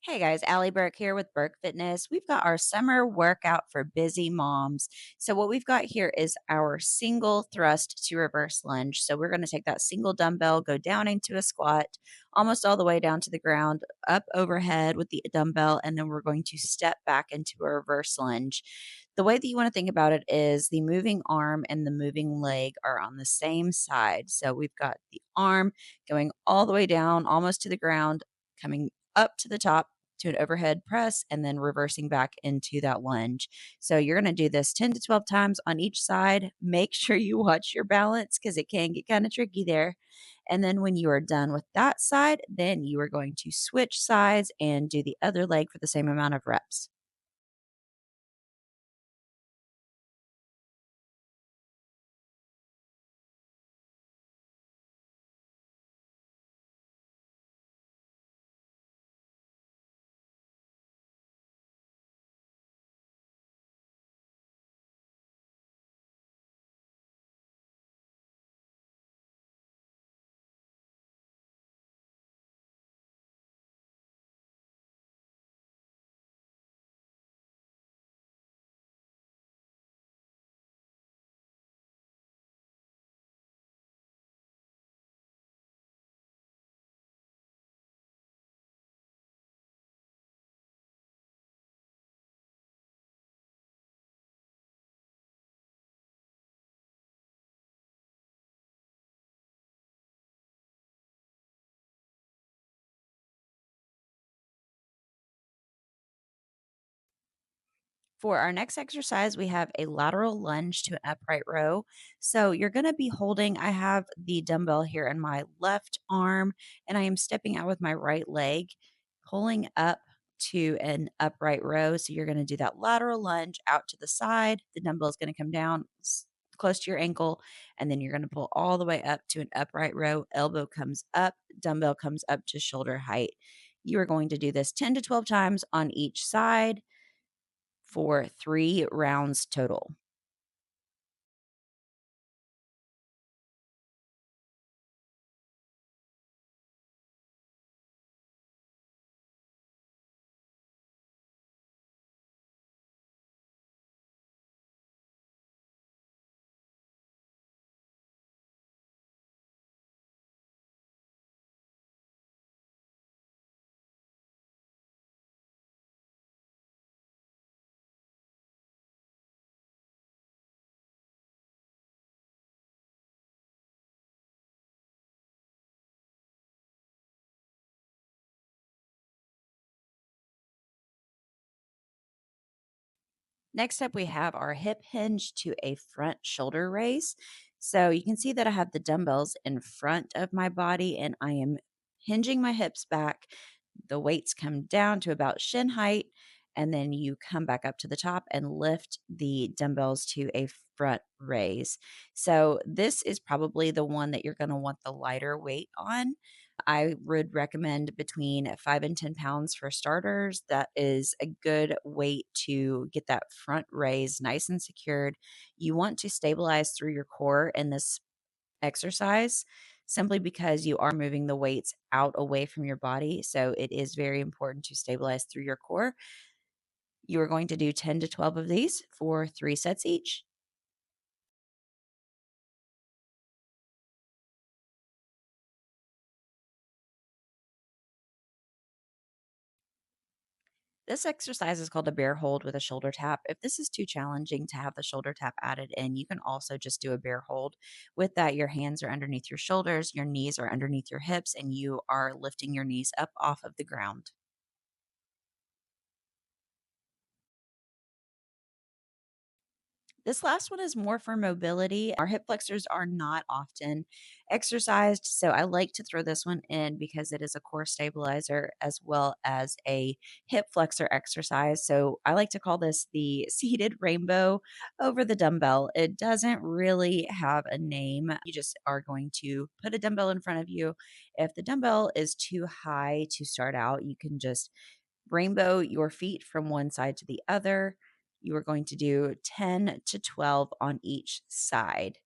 Hey guys, Allie Burke here with Burke Fitness. We've got our summer workout for busy moms. So, what we've got here is our single thrust to reverse lunge. So, we're going to take that single dumbbell, go down into a squat, almost all the way down to the ground, up overhead with the dumbbell, and then we're going to step back into a reverse lunge. The way that you want to think about it is the moving arm and the moving leg are on the same side. So, we've got the arm going all the way down, almost to the ground, coming up to the top to an overhead press and then reversing back into that lunge. So you're going to do this 10 to 12 times on each side. Make sure you watch your balance because it can get kind of tricky there. And then when you are done with that side, then you are going to switch sides and do the other leg for the same amount of reps. For our next exercise, we have a lateral lunge to an upright row. So you're going to be holding, I have the dumbbell here in my left arm, and I am stepping out with my right leg, pulling up to an upright row. So you're going to do that lateral lunge out to the side. The dumbbell is going to come down close to your ankle, and then you're going to pull all the way up to an upright row. Elbow comes up, dumbbell comes up to shoulder height. You are going to do this 10 to 12 times on each side for 3 rounds total. Next up, we have our hip hinge to a front shoulder raise. So you can see that I have the dumbbells in front of my body and I am hinging my hips back. The weights come down to about shin height, and then you come back up to the top and lift the dumbbells to a front raise. So this is probably the one that you're going to want the lighter weight on. I would recommend between 5 and 10 pounds for starters. That is a good weight to get that front raise nice and secured. You want to stabilize through your core in this exercise simply because you are moving the weights out away from your body. So it is very important to stabilize through your core. You are going to do 10 to 12 of these for 3 sets each. This exercise is called a bear hold with a shoulder tap. If this is too challenging to have the shoulder tap added in, you can also just do a bear hold. With that, your hands are underneath your shoulders, your knees are underneath your hips, and you are lifting your knees up off of the ground. This last one is more for mobility. Our hip flexors are not often exercised, so I like to throw this one in because it is a core stabilizer as well as a hip flexor exercise. So I like to call this the seated rainbow over the dumbbell. It doesn't really have a name. You just are going to put a dumbbell in front of you. If the dumbbell is too high to start out, you can just rainbow your feet from one side to the other. You are going to do 10 to 12 on each side.